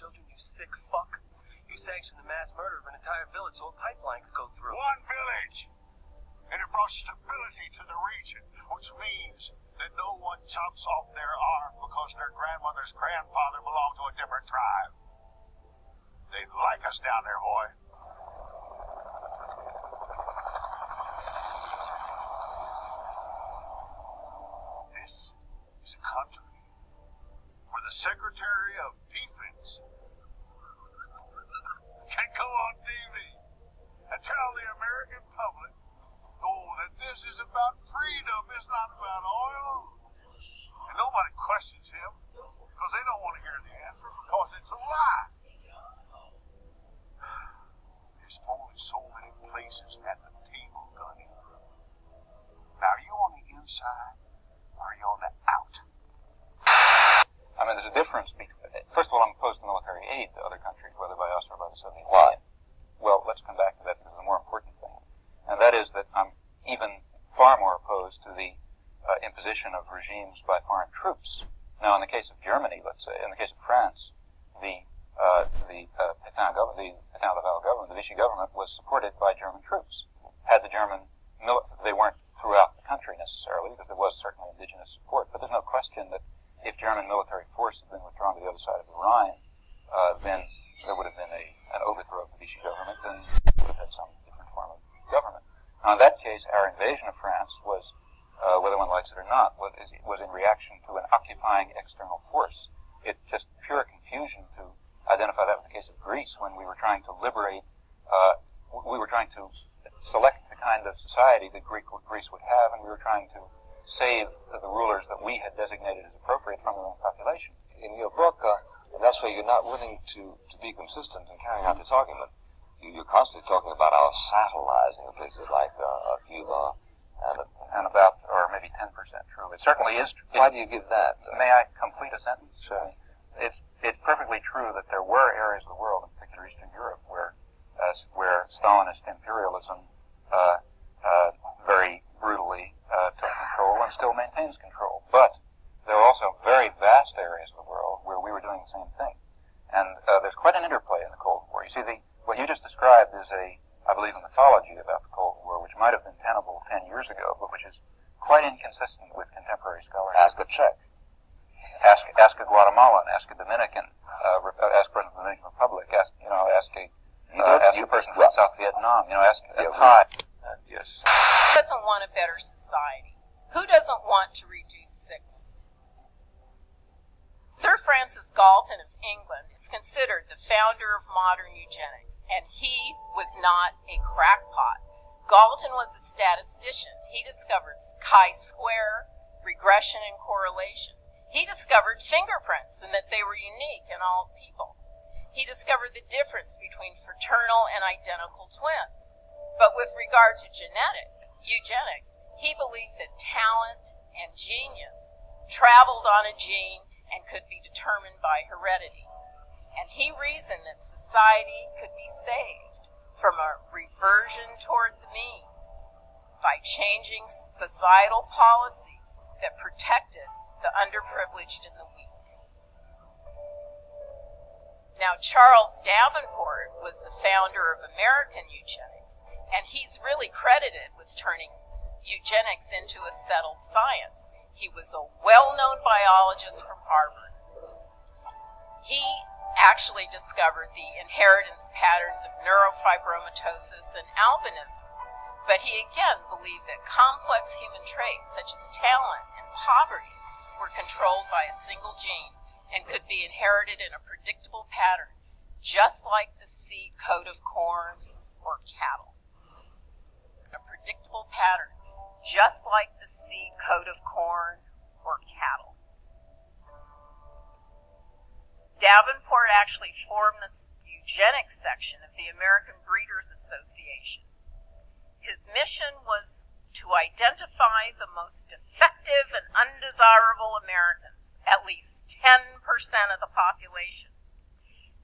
children, you sick fuck. You sanctioned the mass murder of an entire village so a pipeline could go through. One village! And it brought stability to the region, which means that no one chops off their arm because their grandmother's grandfather belonged to a different tribe. They like us down there, boy. This is a country where the Secretary of Defense can go on TV and tell the American public, that this is about freedom, it's not about oil. And nobody questions him because they don't want to hear the answer because it's a lie. There's only so many places at the table, Gunny. Now, are you on the inside or are you on the out? I mean, there's a difference between... First of all, I'm opposed to military aid to other countries, whether by us or by the Soviet Union. Well, let's come back to that because it's a more important thing. And that is that I'm even far more opposed to the imposition of regimes by foreign troops. Now, in the case of Germany, let's say, in the case of France, the Pétain Laval government, the Vichy government, was supported by German troops. Had the German they weren't throughout the country necessarily, because there was certainly indigenous support, but there's no question that if German military force had been withdrawn to the other side of the Rhine, then there would have been an overthrow of the Vichy government, and we would have had some different form of government. Now, in that case, our invasion of France was, whether one likes it or not, was in reaction to an occupying external force. It's just pure confusion to identify that with the case of Greece when we were trying to liberate, we were trying to select the kind of society that Greece would have, and we were trying to save the rulers that we had designated as appropriate from their own population. In your book, and that's why you're not willing to be consistent in carrying out this argument, you're constantly talking about our satellising of places like Cuba and about, or maybe 10% true. It certainly is true. Why do you give that? May I complete a sentence? It's perfectly true that there were areas of the world, in particular Eastern Europe, where Stalinist imperialism very brutally took control and still maintains control. But there are also very vast areas of the world where we were doing the same thing. And there's quite an interplay in the Cold War. You see, what you just described is I believe, a mythology about the Cold War, which might have been tenable 10 years ago, but which is quite inconsistent with contemporary scholarship. Ask a Czech. Ask a Guatemalan, ask a Dominican, ask President of the Dominican Republic, ask a person from South Vietnam, ask a Thai. Yes. Who doesn't want a better society? Who doesn't want to reduce sickness? Sir Francis Galton of England is considered the founder of modern eugenics, and he was not a crackpot. Galton was a statistician. He discovered chi-square, regression, and correlation. He discovered fingerprints and that they were unique in all people. He discovered the difference between fraternal and identical twins. But with regard to eugenics, he believed that talent and genius traveled on a gene and could be determined by heredity. And he reasoned that society could be saved from a reversion toward the mean by changing societal policies that protected the underprivileged and the weak. Now, Charles Davenport was the founder of American eugenics, and he's really credited with turning eugenics into a settled science. He was a well-known biologist from Harvard. He actually discovered the inheritance patterns of neurofibromatosis and albinism, but he again believed that complex human traits such as talent and poverty were controlled by a single gene and could be inherited in a predictable pattern, just like the seed coat of corn or cattle. A predictable pattern, just like the seed coat of corn or cattle. Davenport actually formed the eugenics section of the American Breeders Association. His mission was to identify the most effective and undesirable Americans, at least 10% of the population.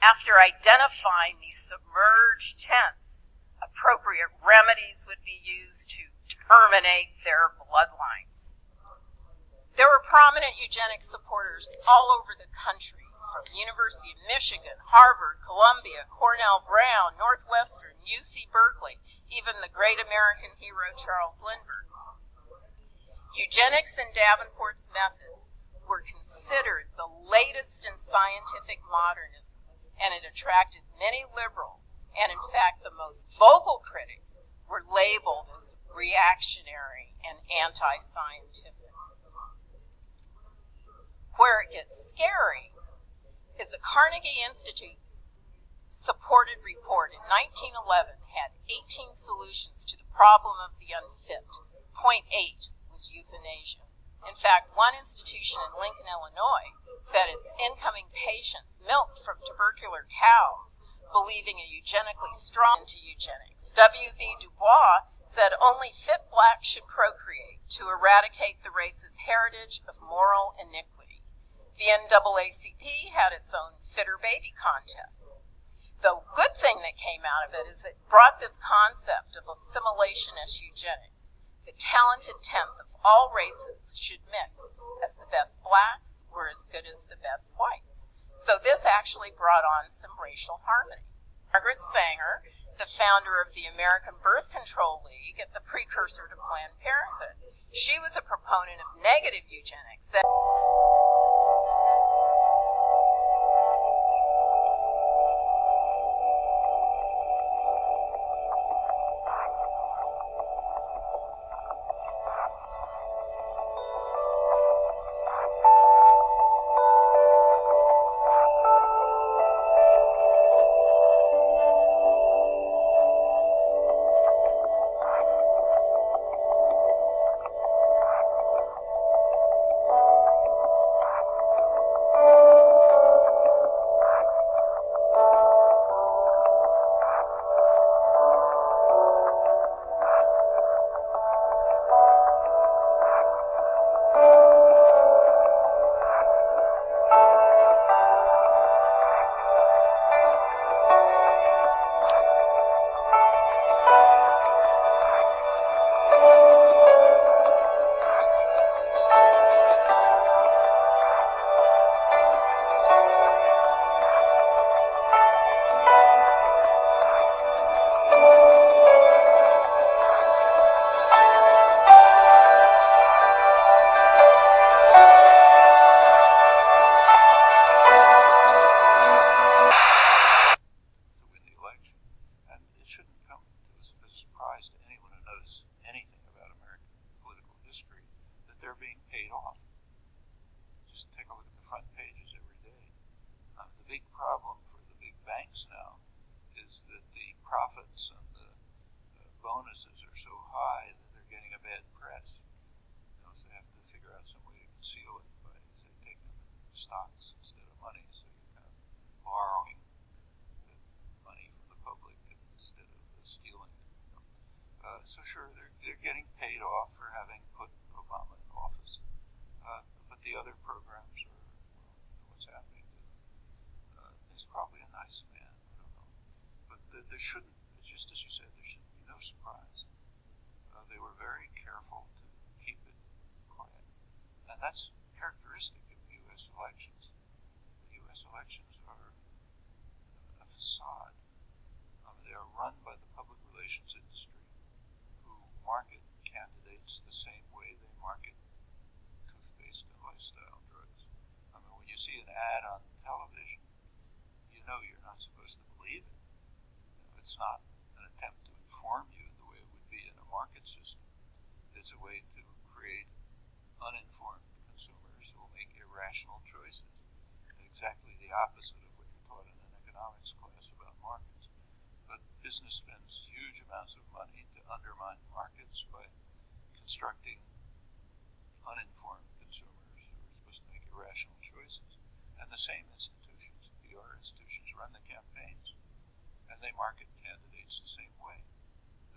After identifying these submerged tenths, appropriate remedies would be used to terminate their bloodlines. There were prominent eugenics supporters all over the country from University of Michigan, Harvard, Columbia, Cornell, Brown, Northwestern, UC Berkeley, even the great American hero Charles Lindbergh. Eugenics and Davenport's methods were considered the latest in scientific modernism, and it attracted many liberals, and in fact the most vocal critics were labeled as reactionary and anti-scientific. Where it gets scary is the Carnegie Institute supported report in 1911 had 18 solutions to the problem of the unfit. Point 8 was euthanasia. In fact, one institution in Lincoln, Illinois, fed its incoming patients milk from tubercular cows, believing a eugenically strong into eugenics. W.B. Du Bois said only fit blacks should procreate to eradicate the race's heritage of moral iniquity. The NAACP had its own fitter baby contests. The good thing that came out of it is it brought this concept of assimilationist eugenics. The talented tenth of all races should mix, as the best blacks were as good as the best whites. So this actually brought on some racial harmony. Margaret Sanger, the founder of the American Birth Control League, the precursor to Planned Parenthood, she was a proponent of negative eugenics that So sure, they're getting paid off for having put Obama in office, but the other programs are, well, what's happening to them. He's probably a nice man, I don't know, but there shouldn't, just as you said, there should be no surprise. They were very careful to keep it quiet, and that's characteristic of U.S. elections. The U.S. elections are a facade. They are run by the public relations industry, who market candidates the same way they market toothpaste and lifestyle drugs. When you see an ad on television, you know you're not supposed to believe it. It's not an attempt to inform you the way it would be in a market system. It's a way to create uninformed consumers who will make irrational choices. Exactly the opposite of what you're taught in an economics class about markets. But business spends huge amounts of money to undermine markets by constructing uninformed consumers who are supposed to make irrational choices. And the same institutions, PR institutions, run the campaigns, and they market candidates the same way.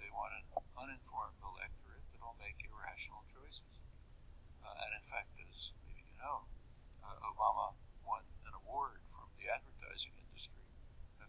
They want an uninformed electorate that will make irrational choices. And in fact, as maybe you know, Obama won an award from the advertising industry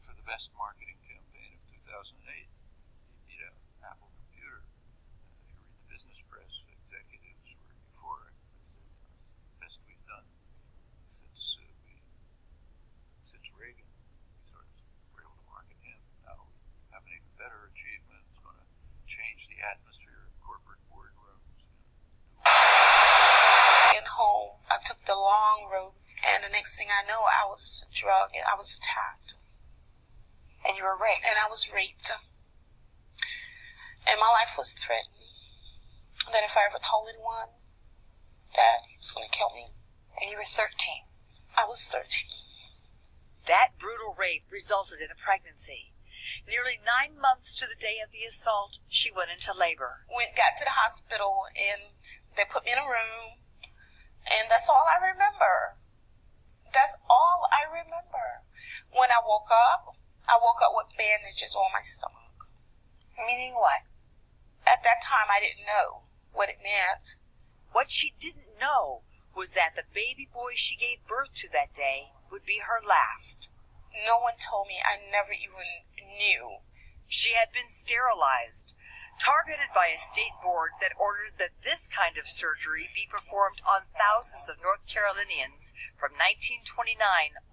for the best marketing campaign of 2008. He beat out Apple Computer. If you read the business press, executives were euphoric. They said, it's the best we've done since we the next thing I know, I was drugged and I was attacked. And you were raped? And I was raped. And my life was threatened. That if I ever told anyone, that he was going to kill me. And you were 13? I was 13. That brutal rape resulted in a pregnancy. Nearly 9 months to the day of the assault, she went into labor. Got to the hospital, and they put me in a room, and that's all I remember. That's all I remember. When I woke up with bandages on my stomach. Meaning what? At that time, I didn't know what it meant. What she didn't know was that the baby boy she gave birth to that day would be her last. No one told me. I never even knew. She had been sterilized, targeted by a state board that ordered that this kind of surgery be performed on thousands of North Carolinians from 1929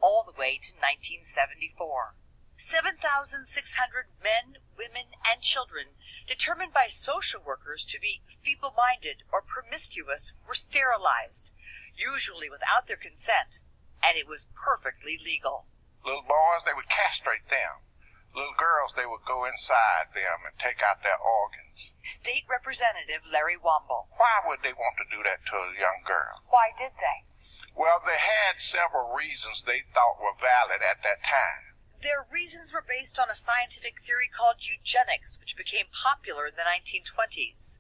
all the way to 1974. 7,600 men, women, and children determined by social workers to be feeble-minded or promiscuous were sterilized, usually without their consent, and it was perfectly legal. Little boys, they would castrate them. Little girls, they would go inside them and take out their organs. State Representative Larry Womble. Why would they want to do that to a young girl? Why did they? Well, they had several reasons they thought were valid at that time. Their reasons were based on a scientific theory called eugenics, which became popular in the 1920s.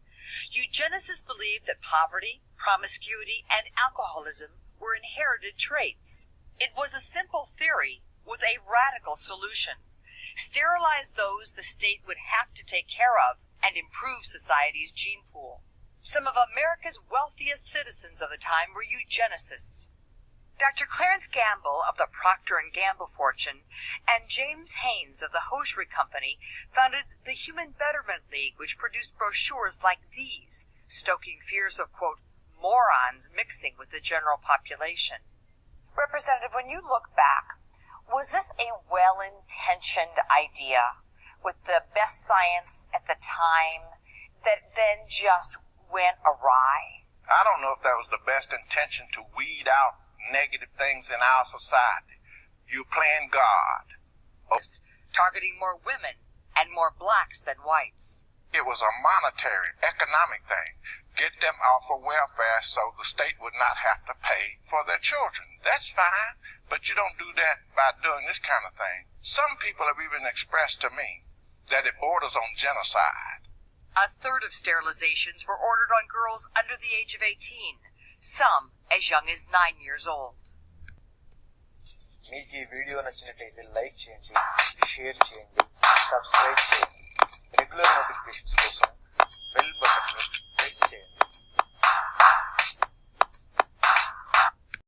Eugenicists believed that poverty, promiscuity, and alcoholism were inherited traits. It was a simple theory with a radical solution. Sterilize those the state would have to take care of and improve society's gene pool. Some of America's wealthiest citizens of the time were eugenicists. Dr. Clarence Gamble of the Procter & Gamble fortune and James Haynes of the Hosiery Company founded the Human Betterment League, which produced brochures like these, stoking fears of, quote, morons mixing with the general population. Representative, when you look back, was this a well-intentioned idea with the best science at the time that then just went awry? I don't know if that was the best intention to weed out negative things in our society. You're playing God. Targeting more women and more blacks than whites. It was a monetary, economic thing. Get them off of welfare so the state would not have to pay for their children. That's fine, but you don't do that by doing this kind of thing. Some people have even expressed to me that it borders on genocide. A third of sterilizations were ordered on girls under the age of 18, some as young as 9 years old. మీకు ఈ video నచ్చినట్లయితే like చేయండి, share చేయండి, subscribe చేయండి, regular notification